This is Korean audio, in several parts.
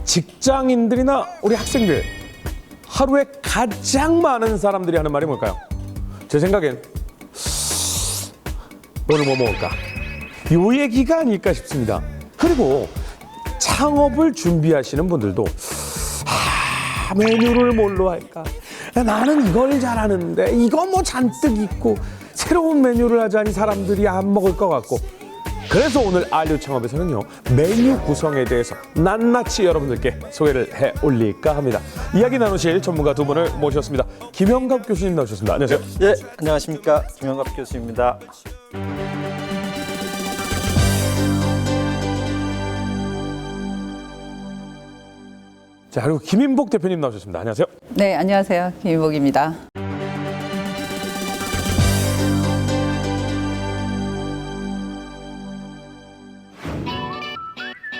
직장인들이나 우리 학생들 하루에 가장 많은 사람들이 하는 말이 뭘까요? 제 생각엔 오늘 뭐 먹을까? 요 얘기가 아닐까 싶습니다. 그리고 창업을 준비하시는 분들도 메뉴를 뭘로 할까? 나는 이걸 잘하는데 이거 뭐 잔뜩 있고 새로운 메뉴를 하자니 사람들이 안 먹을 것 같고, 그래서 오늘 알류 창업에서는요, 메뉴 구성에 대해서 낱낱이 여러분들께 소개를 해 올릴까 합니다. 이야기 나누실 전문가 두 분을 모셨습니다. 김영갑 교수님 나오셨습니다. 안녕하세요. 예, 안녕하십니까. 김영갑 교수입니다. 자, 그리고 김인복 대표님 나오셨습니다. 안녕하세요. 네, 안녕하세요. 김인복입니다.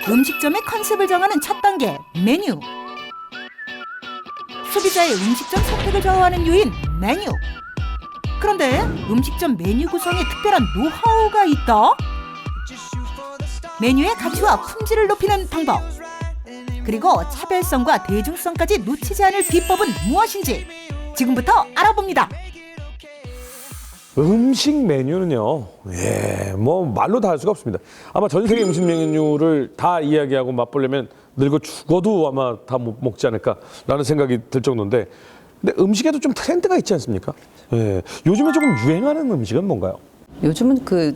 음식점의 컨셉을 정하는 첫 단계, 메뉴. 소비자의 음식점 선택을 좌우하는 요인, 메뉴. 그런데 음식점 메뉴 구성에 특별한 노하우가 있다? 메뉴의 가치와 품질을 높이는 방법, 그리고 차별성과 대중성까지 놓치지 않을 비법은 무엇인지 지금부터 알아봅니다. 음식 메뉴는요, 뭐 말로 다 할 수가 없습니다. 아마 전 세계 음식 메뉴를 다 이야기하고 맛보려면 늙어 죽어도 아마 다 못 먹지 않을까라는 생각이 들 정도인데, 근데 음식에도 좀 트렌드가 있지 않습니까? 요즘에 조금 유행하는 음식은 뭔가요? 요즘은 그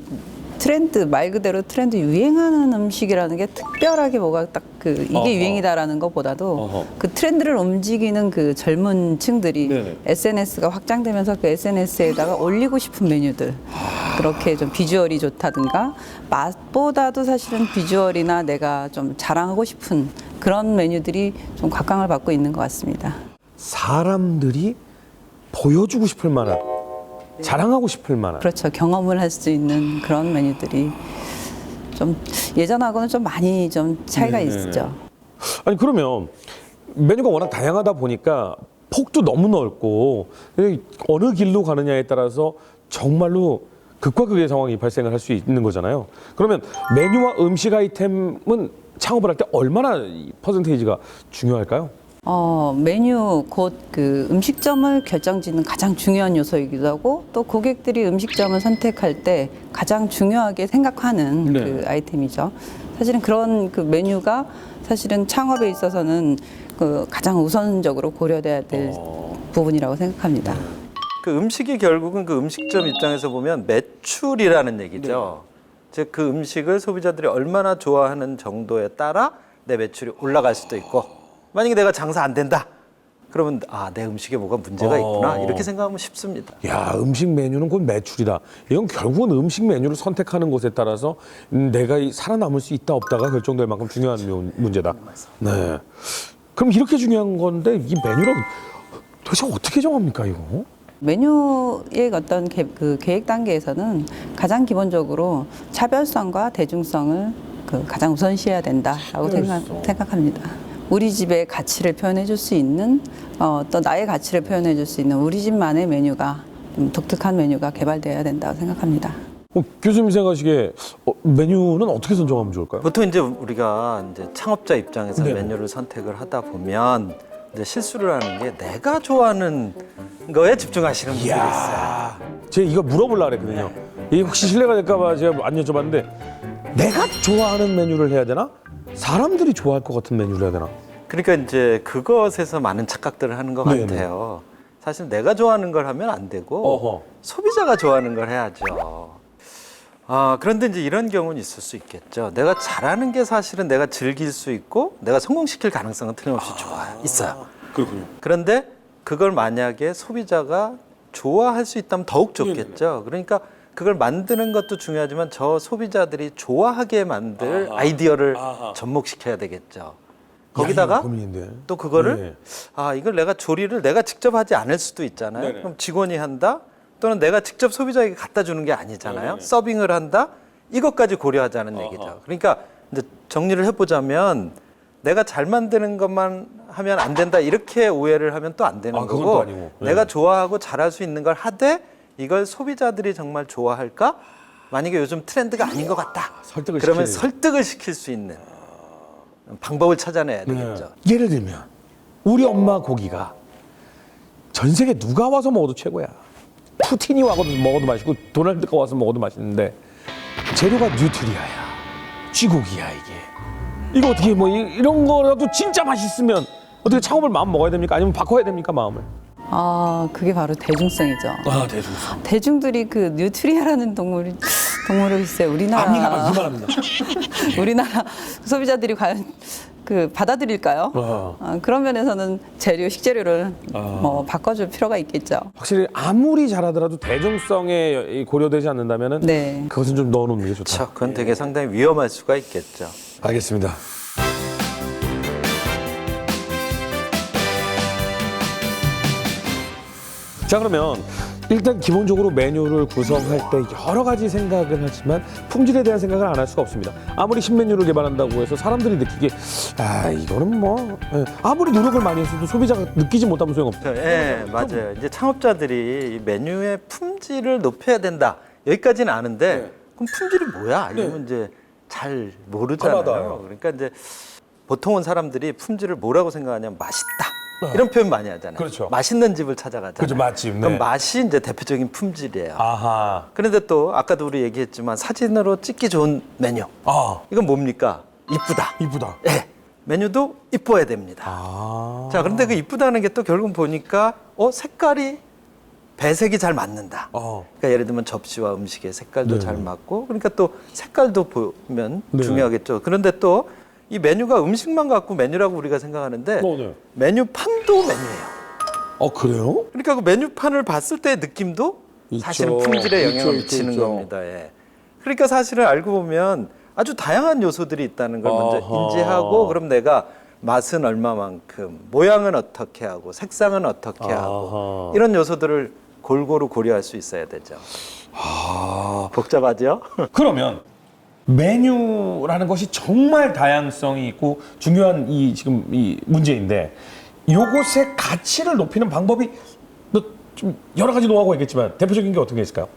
트렌드, 말 그대로 트렌드, 유행하는 음식이라는 게 특별하게 뭐가 딱 이게 유행이다라는 것보다도 그 트렌드를 움직이는 그 젊은 층들이 네네. SNS가 확장되면서 그 SNS에다가 올리고 싶은 메뉴들, 그렇게 좀 비주얼이 좋다든가 맛보다도 사실은 비주얼이나 내가 좀 자랑하고 싶은 그런 메뉴들이 좀 각광을 받고 있는 것 같습니다. 사람들이 보여주고 싶을 만한, 자랑하고 싶을 만한. 그렇죠. 경험을 할 수 있는 그런 메뉴들이 좀 예전하고는 좀 많이 좀 차이가 있죠. 아니, 그러면 메뉴가 워낙 다양하다 보니까 폭도 너무 넓고 어느 길로 가느냐에 따라서 정말로 극과 극의 상황이 발생을 할 수 있는 거잖아요. 그러면 메뉴와 음식 아이템은 창업을 할 때 얼마나 퍼센테이지가 중요할까요? 메뉴 곧 그 음식점을 결정짓는 가장 중요한 요소이기도 하고, 또 고객들이 음식점을 선택할 때 가장 중요하게 생각하는 네. 그 아이템이죠. 사실은 그런 그 메뉴가 사실은 창업에 있어서는 그 가장 우선적으로 고려돼야 될 부분이라고 생각합니다. 그 음식이 결국은 그 음식점 입장에서 보면 매출이라는 얘기죠. 즉 그 음식을 소비자들이 얼마나 좋아하는 정도에 따라 내 매출이 올라갈 수도 있고, 만약에 내가 장사 안 된다, 그러면 내 음식에 뭐가 문제가 있구나, 이렇게 생각하면 쉽습니다. 야, 음식 메뉴는 곧 매출이다. 이건 결국은 음식 메뉴를 선택하는 것에 따라서 내가 살아남을 수 있다 없다가 결정될 만큼 중요한 문제다. 네. 그럼 이렇게 중요한 건데 이 메뉴를 도대체 어떻게 정합니까, 이거? 메뉴의 어떤 그 계획 단계에서는 가장 기본적으로 차별성과 대중성을 그 가장 우선시해야 된다라고 생각합니다. 우리 집의 가치를 표현해 줄 수 있는, 또 나의 가치를 표현해 줄 수 있는 우리 집만의 메뉴가, 좀 독특한 메뉴가 개발되어야 된다고 생각합니다. 교수님 생각하시기에 메뉴는 어떻게 선정하면 좋을까요? 보통 이제 우리가 이제 창업자 입장에서 네. 메뉴를 선택을 하다 보면 이제 실수를 하는 게 내가 좋아하는 거에 집중하시는 분들이 있어요. 제가 이거 물어보려고 그랬거든요. 이게 혹시 실례가 될까봐 제가 안 여쭤봤는데, 내가 좋아하는 메뉴를 해야 되나? 사람들이 좋아할 것 같은 메뉴를 해야 되나? 그러니까 이제 그것에서 많은 착각들을 하는 것 네네. 같아요. 사실 내가 좋아하는 걸 하면 안 되고 어허. 소비자가 좋아하는 걸 해야죠. 그런데 이제 이런 경우는 있을 수 있겠죠. 내가 잘하는 게 사실은 내가 즐길 수 있고 내가 성공시킬 가능성은 틀림없이 있어요. 그렇군요. 그런데 그걸 만약에 소비자가 좋아할 수 있다면 더욱 좋겠죠. 그러니까 그걸 만드는 것도 중요하지만 저 소비자들이 좋아하게 만들 아이디어를 접목시켜야 되겠죠. 거기다가 고민인데. 또 그거를 이걸 내가 조리를 내가 직접 하지 않을 수도 있잖아요. 네네. 그럼 직원이 한다, 또는 내가 직접 소비자에게 갖다 주는 게 아니잖아요. 네네. 서빙을 한다, 이것까지 고려하자는 얘기죠. 그러니까 이제 정리를 해보자면 내가 잘 만드는 것만 하면 안 된다, 이렇게 오해를 하면 또 안 되는 그건 또 거고, 아니고. 네. 내가 좋아하고 잘할 수 있는 걸 하되 이걸 소비자들이 정말 좋아할까? 만약에 요즘 트렌드가 아닌 것 같다, 설득을 그러면 시키는. 설득을 시킬 수 있는 방법을 찾아내야 되겠죠. 예를 들면 우리 엄마 고기가 전 세계 누가 와서 먹어도 최고야. 푸틴이 와서 먹어도 맛있고 도널드가 와서 먹어도 맛있는데 재료가 뉴트리아야. 쥐고기야 이게. 이거 어떻게 뭐 이런 거라도 진짜 맛있으면 어떻게 창업을 마음 먹어야 됩니까? 아니면 바꿔야 됩니까 마음을? 그게 바로 대중성이죠. 대중성. 대중들이 그 뉴트리아라는 동물을 글쎄 우리나라 압니다. 이만합니다. 우리나라 소비자들이 과연 그 받아들일까요? 그런 면에서는 식재료를 뭐 바꿔줄 필요가 있겠죠. 확실히 아무리 잘하더라도 대중성에 고려되지 않는다면은 네. 그것은 좀 넣어놓는 게 좋다. 자, 그건 되게 상당히 위험할 수가 있겠죠. 알겠습니다. 자, 그러면 일단 기본적으로 메뉴를 구성할 때 여러 가지 생각은 하지만 품질에 대한 생각을 안 할 수가 없습니다. 아무리 신메뉴를 개발한다고 해서 사람들이 느끼기에 이거는 뭐 아무리 노력을 많이 했어도 소비자가 느끼지 못하면 소용없다. 예, 맞아요. 이제 창업자들이 이 메뉴의 품질을 높여야 된다. 여기까지는 아는데 그럼 품질이 뭐야? 이러면 이제 잘 모르잖아요. 험하다. 그러니까 이제 보통은 사람들이 품질을 뭐라고 생각하냐면 맛있다. 이런 표현 많이 하잖아요. 그렇죠. 맛있는 집을 찾아가잖아요. 그렇죠, 맛집. 네. 그럼 맛이 이제 대표적인 품질이에요. 아하. 그런데 또 아까도 우리 얘기했지만 사진으로 찍기 좋은 메뉴. 이건 뭡니까? 이쁘다. 이쁘다. 예. 메뉴도 이뻐야 됩니다. 자, 그런데 그 이쁘다는 게 또 결국 보니까 색깔이 배색이 잘 맞는다. 그러니까 예를 들면 접시와 음식의 색깔도 네. 잘 맞고 그러니까 또 색깔도 보면 네. 중요하겠죠. 그런데 또 이 메뉴가 음식만 갖고 메뉴라고 우리가 생각하는데 네. 메뉴판도 메뉴예요. 그래요? 그러니까 그 메뉴판을 봤을 때의 느낌도 있죠. 사실은 품질에 영향을 있죠, 미치는 있죠. 겁니다. 예. 그러니까 사실은 알고 보면 아주 다양한 요소들이 있다는 걸 먼저 아하. 인지하고 그럼 내가 맛은 얼마만큼, 모양은 어떻게 하고, 색상은 어떻게 하고 아하. 이런 요소들을 골고루 고려할 수 있어야 되죠. 복잡하죠? 그러면 메뉴라는 것이 정말 다양성이 있고 중요한 지금 이 문제인데 이것의 가치를 높이는 방법이 좀 여러 가지 노하우가 있겠지만 대표적인 게 어떤 게 있을까요?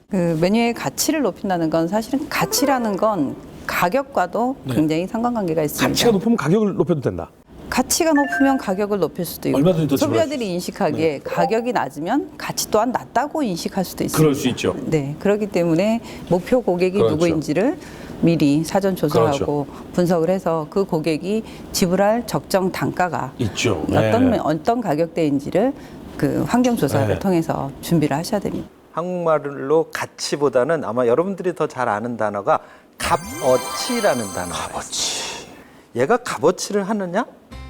그 메뉴의 가치를 높인다는 건 사실은 가치라는 건 가격과도 굉장히 상관관계가 있습니다. 가치가 높으면 가격을 높여도 된다. 가치가 높으면 가격을 높일 수도 있고 얼마든지 더 소비자들이 인식하기에 가격이 낮으면 가치 또한 낮다고 인식할 수도 있습니다. 그럴 수 있죠. 네, 그렇기 때문에 목표 고객이 그렇죠. 누구인지를 미리 사전 조사하고 분석을 해서 그 고객이 지불할 적정 단가가 있죠. 어떤 가격대인지를 그 환경 조사를 네. 통해서 준비를 하셔야 됩니다. 한국말로 가치보다는 아마 여러분들이 더 잘 아는 단어가 값어치라는 단어예요. 값어치. 얘가 값어치를 하느냐?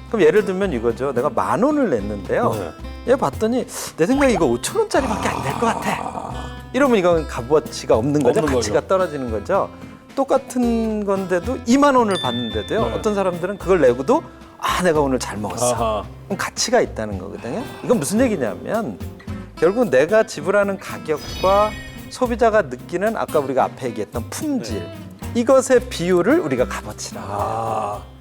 그럼 예를 들면 이거죠. 내가 10,000원을 냈는데요. 얘 봤더니 내 생각에 이거 5,000원짜리밖에 안 될 것 같아. 이러면 이건 값어치가 없는 거죠. 없는 가치가 거죠. 떨어지는 거죠. 똑같은 건데도 20,000원을 받는데도요. 어떤 사람들은 그걸 내고도 내가 오늘 잘 먹었어. 그럼 가치가 있다는 거거든요. 이건 무슨 얘기냐면 결국 내가 지불하는 가격과 소비자가 느끼는 아까 우리가 앞에 얘기했던 품질 이것의 비율을 우리가 값어치라고 해요.